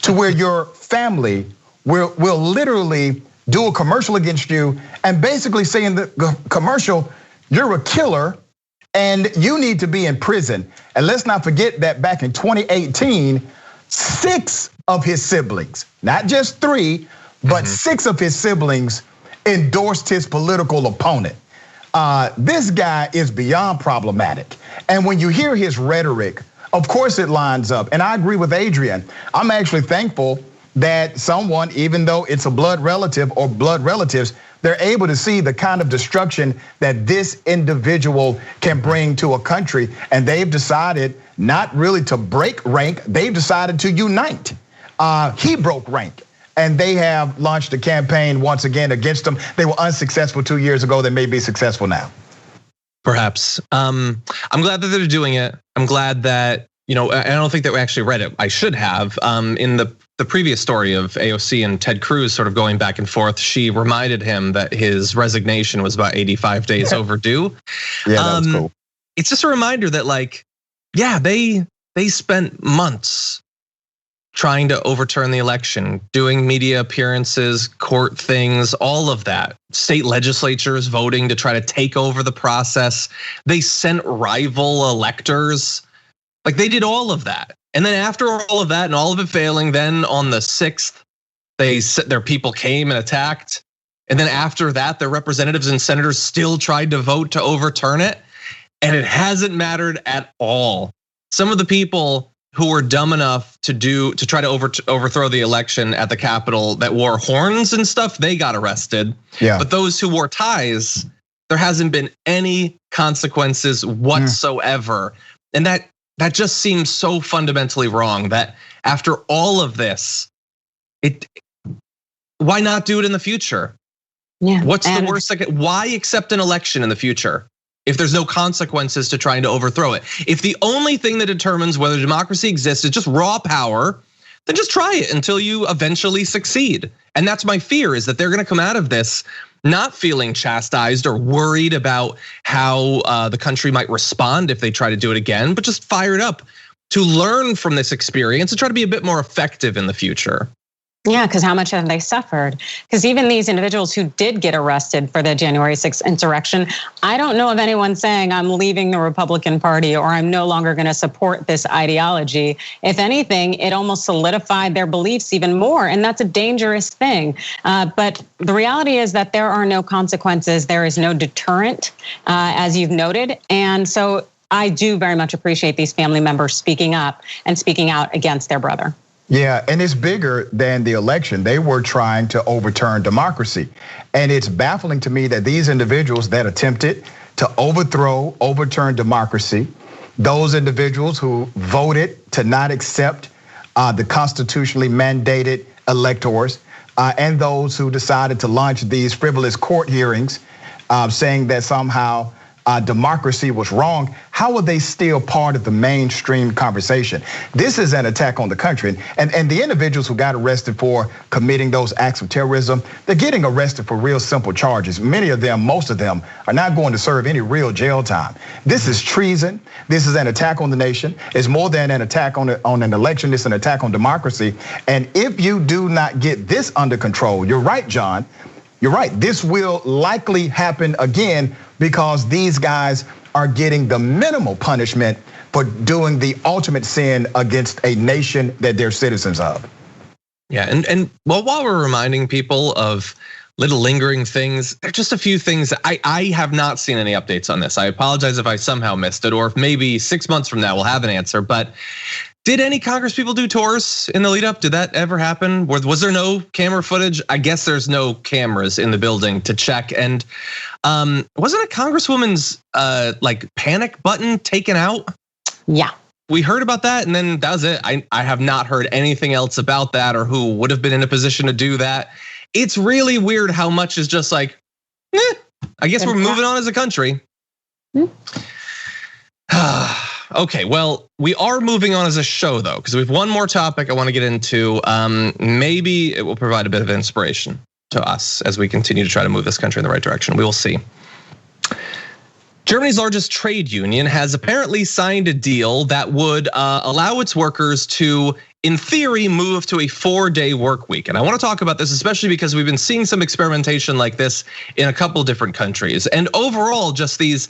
to where your family will literally do a commercial against you and basically say in the commercial, you're a killer and you need to be in prison. And let's not forget that back in 2018, 6 of his siblings, not just 3, but 6 of his siblings endorsed his political opponent. This guy is beyond problematic. And when you hear his rhetoric, of course it lines up. And I agree with Adrian. I'm actually thankful that someone, even though it's a blood relative or blood relatives, they're able to see the kind of destruction that this individual can bring to a country. And they've decided not really to break rank, they've decided to unite. He broke rank. And they have launched a campaign once again against him. They were unsuccessful 2 years ago. They may be successful now. Perhaps. I'm glad that they're doing it. I'm glad that, I don't think that we actually read it. I should have. In the previous story of AOC and Ted Cruz sort of going back and forth, she reminded him that his resignation was about 85 days overdue. Yeah, that was cool. It's just a reminder that they spent months trying to overturn the election, doing media appearances, court things, all of that. State legislatures voting to try to take over the process. They sent rival electors. They did all of that. And then after all of that and all of it failing, then on the 6th, their people came and attacked. And then after that, their representatives and senators still tried to vote to overturn it. And it hasn't mattered at all. Some of the people who were dumb enough to try to overthrow the election at the Capitol that wore horns and stuff, they got arrested. Yeah. But those who wore ties, there hasn't been any consequences whatsoever. And that just seems so fundamentally wrong that after all of this, why not do it in the future? Yeah. What's the worst? Why accept an election in the future if there's no consequences to trying to overthrow it? If the only thing that determines whether democracy exists is just raw power, then just try it until you eventually succeed. And that's my fear, is that they're gonna come out of this not feeling chastised or worried about how the country might respond if they try to do it again, but just fired up to learn from this experience and try to be a bit more effective in the future. Yeah, because how much have they suffered? Because even these individuals who did get arrested for the January 6th insurrection, I don't know of anyone saying I'm leaving the Republican Party or I'm no longer going to support this ideology. If anything, it almost solidified their beliefs even more, and that's a dangerous thing. But the reality is that there are no consequences. There is no deterrent, as you've noted. And so I do very much appreciate these family members speaking up and speaking out against their brother. Yeah, and it's bigger than the election. They were trying to overturn democracy. And it's baffling to me that these individuals that attempted to overturn democracy, those individuals who voted to not accept the constitutionally mandated electors, and those who decided to launch these frivolous court hearings, saying that somehow democracy was wrong, how are they still part of the mainstream conversation? This is an attack on the country. And the individuals who got arrested for committing those acts of terrorism, they're getting arrested for real simple charges. Many of them, most of them, are not going to serve any real jail time. This is treason. This is an attack on the nation. It's more than an attack on an election. It's an attack on democracy. And if you do not get this under control, you're right, John. You're right. This will likely happen again because these guys are getting the minimal punishment for doing the ultimate sin against a nation that they're citizens of. Yeah, and while we're reminding people of little lingering things, there are just a few things that I have not seen any updates on this. I apologize if I somehow missed it, or if maybe 6 months from now we'll have an answer. But did any Congress people do tours in the lead up? Did that ever happen? Was there no camera footage? I guess there's no cameras in the building to check. And wasn't a Congresswoman's panic button taken out? Yeah. We heard about that, and then that was it. I have not heard anything else about that or who would have been in a position to do that. It's really weird how much is just I guess we're moving on as a country. Okay, well, we are moving on as a show though, because we have one more topic I want to get into. Maybe it will provide a bit of inspiration to us as we continue to try to move this country in the right direction. We will see. Germany's largest trade union has apparently signed a deal that would allow its workers to, in theory, move to a 4-day work week. And I want to talk about this, especially because we've been seeing some experimentation like this in a couple different countries. And overall, just these,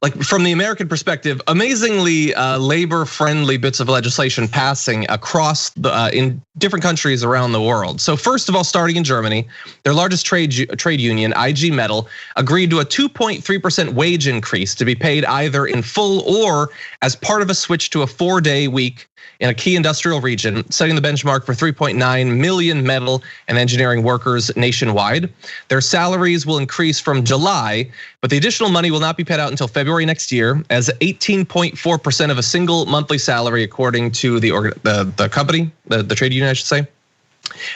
like from the American perspective, amazingly labor-friendly bits of legislation passing across in different countries around the world. So first of all, starting in Germany, their largest trade union, IG Metall, agreed to a 2.3% wage increase to be paid either in full or as part of a switch to a 4-day week in a key industrial region, setting the benchmark for 3.9 million metal and engineering workers nationwide. Their salaries will increase from July, but the additional money will not be paid out until February next year as 18.4% of a single monthly salary, according to the company, the trade union, I should say.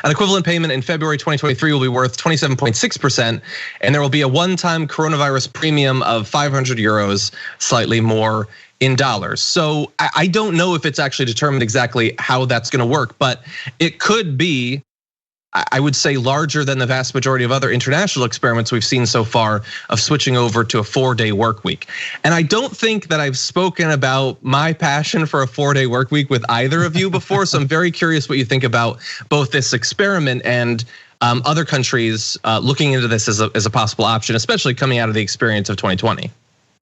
An equivalent payment in February 2023 will be worth 27.6%, and there will be a one-time coronavirus premium of 500 euros, slightly more in dollars. So I don't know if it's actually determined exactly how that's going to work, but it could be, I would say, larger than the vast majority of other international experiments we've seen so far of switching over to a 4-day work week. And I don't think that I've spoken about my passion for a 4-day work week with either of you before. So I'm very curious what you think about both this experiment and other countries looking into this as a possible option, especially coming out of the experience of 2020.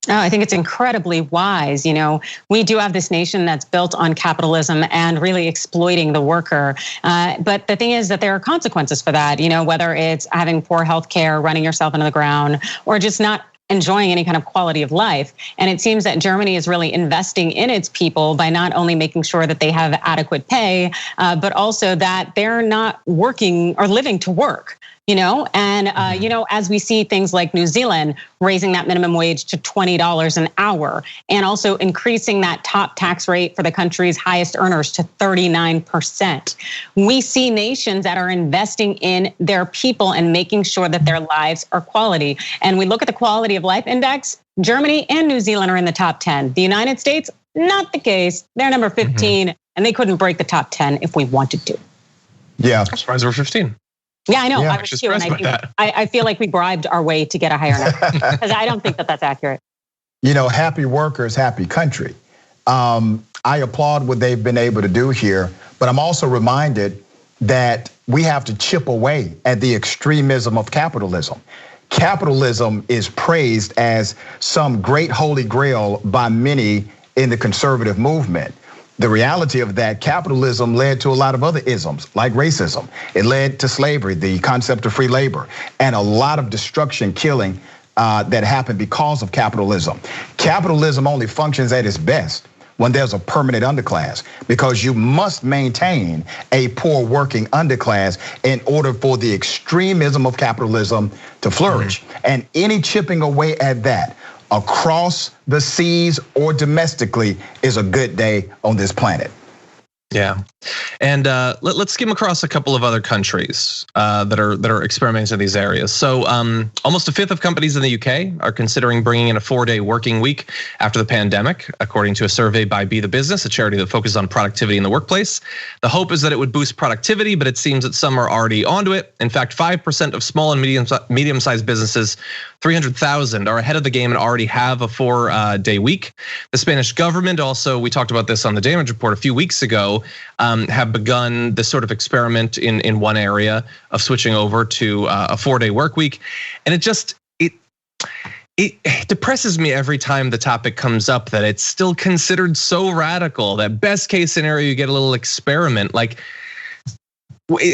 Oh, I think it's incredibly wise. You know, we do have this nation that's built on capitalism and really exploiting the worker. But the thing is that there are consequences for that, you know, whether it's having poor health care, running yourself into the ground, or just not enjoying any kind of quality of life. And it seems that Germany is really investing in its people by not only making sure that they have adequate pay, but also that they're not working or living to work. You know, and you know, as we see things like New Zealand raising that minimum wage to $20 an hour, and also increasing that top tax rate for the country's highest earners to 39%. We see nations that are investing in their people and making sure that their lives are quality. And we look at the quality of life index, Germany and New Zealand are in the top 10. The United States, not the case. They're number 15, and they couldn't break the top 10 if we wanted to. Yeah. I'm surprised we're 15. Yeah, I know. I was too, and I feel like we bribed our way to get a higher number because I don't think that that's accurate. You know, happy workers, happy country. I applaud what they've been able to do here, but I'm also reminded that we have to chip away at the extremism of capitalism. Capitalism is praised as some great holy grail by many in the conservative movement. The reality of that, capitalism led to a lot of other isms, like racism. It led to slavery, the concept of free labor, and a lot of destruction, killing that happened because of capitalism. Capitalism only functions at its best when there's a permanent underclass, because you must maintain a poor working underclass in order for the extremism of capitalism to flourish. And any chipping away at that across the seas or domestically is a good day on this planet. Yeah, and let's skim across a couple of other countries that are experimenting in these areas. So almost a fifth of companies in the UK are considering bringing in a 4-day working week after the pandemic, according to a survey by Be The Business, a charity that focuses on productivity in the workplace. The hope is that it would boost productivity, but it seems that some are already onto it. In fact, 5% of small and medium-sized businesses, 300,000, are ahead of the game and already have a 4-day week. The Spanish government also, we talked about this on the Damage Report a few weeks ago, have begun this sort of experiment in one area of switching over to a 4-day work week. And it depresses me every time the topic comes up that it's still considered so radical that best case scenario, you get a little experiment. Like,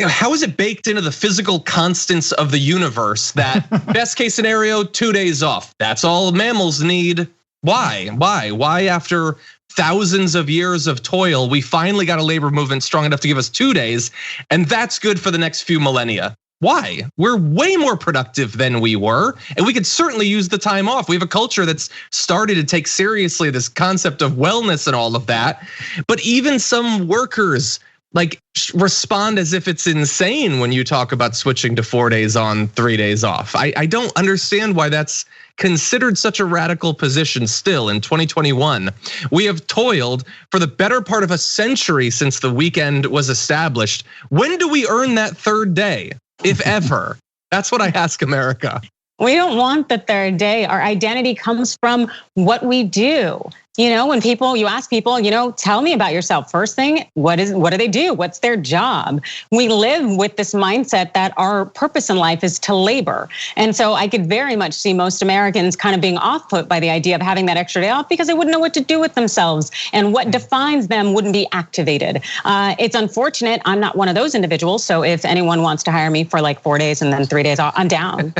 how is it baked into the physical constants of the universe that best case scenario, 2 days off? That's all mammals need. Why after thousands of years of toil, we finally got a labor movement strong enough to give us 2 days, and that's good for the next few millennia? Why? We're way more productive than we were, and we could certainly use the time off. We have a culture that's started to take seriously this concept of wellness and all of that. But even some workers like respond as if it's insane when you talk about switching to 4 days on, 3 days off. I don't understand why that's considered such a radical position still in 2021. We have toiled for the better part of a century since the weekend was established. When do we earn that third day, if ever? That's what I ask America. We don't want the third day. Our identity comes from what we do. When you ask people, tell me about yourself. First thing, what do they do? What's their job? We live with this mindset that our purpose in life is to labor. And so I could very much see most Americans kind of being off-put by the idea of having that extra day off because they wouldn't know what to do with themselves and what defines them wouldn't be activated. It's unfortunate. I'm not one of those individuals. So if anyone wants to hire me for like 4 days and then 3 days off, I'm down.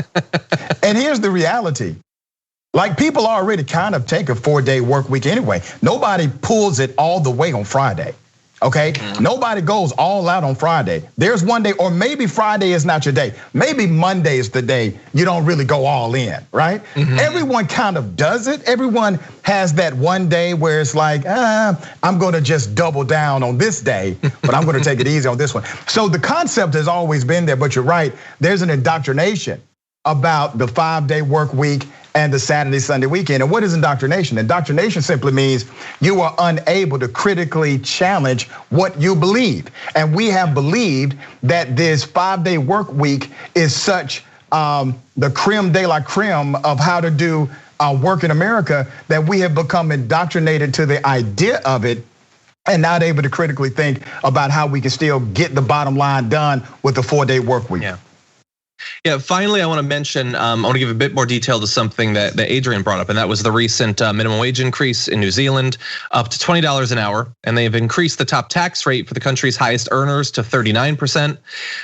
And here's the reality. Like, people already kind of take a 4-day work week anyway. Nobody pulls it all the way on Friday, okay? Nobody goes all out on Friday. There's one day, or maybe Friday is not your day. Maybe Monday is the day you don't really go all in, right? Everyone kind of does it. Everyone has that one day where it's like, I'm gonna just double down on this day, but I'm gonna take it easy on this one. So the concept has always been there, but you're right. There's an indoctrination about the 5-day work week and the Saturday, Sunday weekend. And what is indoctrination? Indoctrination simply means you are unable to critically challenge what you believe. And we have believed that this 5-day work week is such the creme de la creme of how to do work in America that we have become indoctrinated to the idea of it and not able to critically think about how we can still get the bottom line done with the 4-day work week. Yeah, finally, I want to mention, I want to give a bit more detail to something that Adrian brought up, and that was the recent minimum wage increase in New Zealand up to $20 an hour. And they've increased the top tax rate for the country's highest earners to 39%.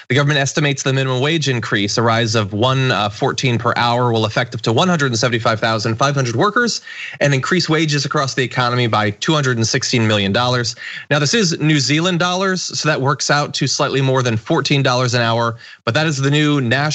The government estimates the minimum wage increase, a rise of $1.14 per hour, will affect up to 175,500 workers and increase wages across the economy by $216 million. Now, this is New Zealand dollars, so that works out to slightly more than $14 an hour, but that is the new national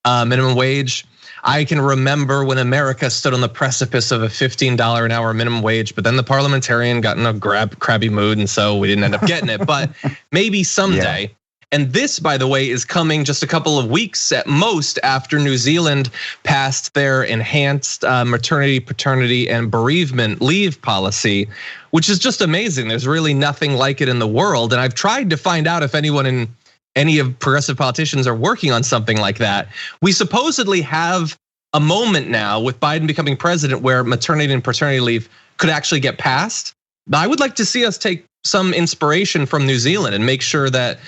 minimum wage. I can remember when America stood on the precipice of a $15 an hour minimum wage, but then the parliamentarian got in a crabby mood, and so we didn't end up getting it. But maybe someday. Yeah. And this, by the way, is coming just a couple of weeks at most after New Zealand passed their enhanced maternity, paternity, and bereavement leave policy, which is just amazing. There's really nothing like it in the world. And I've tried to find out if anyone in any of progressive politicians are working on something like that. We supposedly have a moment now with Biden becoming president where maternity and paternity leave could actually get passed. I would like to see us take some inspiration from New Zealand and make sure that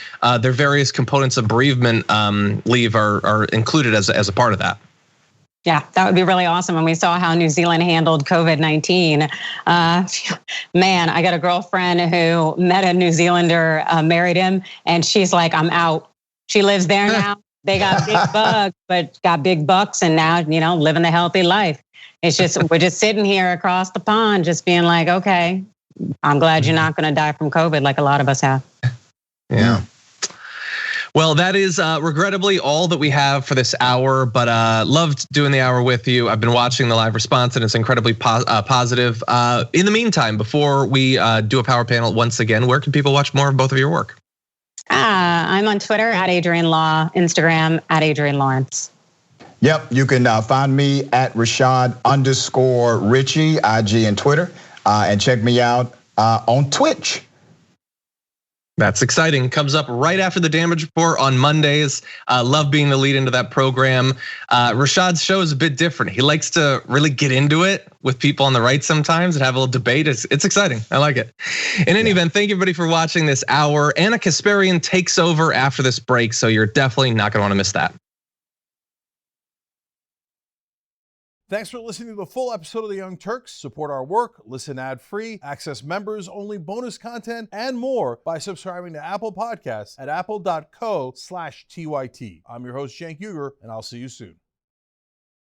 their various components of bereavement leave are included as a part of that. Yeah, that would be really awesome. And we saw how New Zealand handled COVID-19. Man, I got a girlfriend who met a New Zealander, married him, and she's like, I'm out. She lives there now. They got big bugs, but got big bucks, and now, living the healthy life. It's just, we're just sitting here across the pond, just being like, okay, I'm glad you're not gonna die from COVID like a lot of us have. Yeah. Well, that is regrettably all that we have for this hour, but loved doing the hour with you. I've been watching the live response and it's incredibly positive. In the meantime, before we do a power panel once again, where can people watch more of both of your work? I'm on Twitter at Adrian Law, Instagram at Adrian Lawrence. Yep, you can find me at Rashad_Richie, IG and Twitter, and check me out on Twitch. That's exciting. Comes up right after the damage report on Mondays. Love being the lead into that program. Rashad's show is a bit different. He likes to really get into it with people on the right sometimes and have a little debate. It's exciting. I like it. In any event, thank you everybody for watching this hour. Anna Kasparian takes over after this break, so you're definitely not gonna wanna miss that. Thanks for listening to the full episode of The Young Turks. Support our work, listen ad-free, access members-only bonus content, and more by subscribing to Apple Podcasts at apple.co/TYT. I'm your host, Cenk Uygur, and I'll see you soon.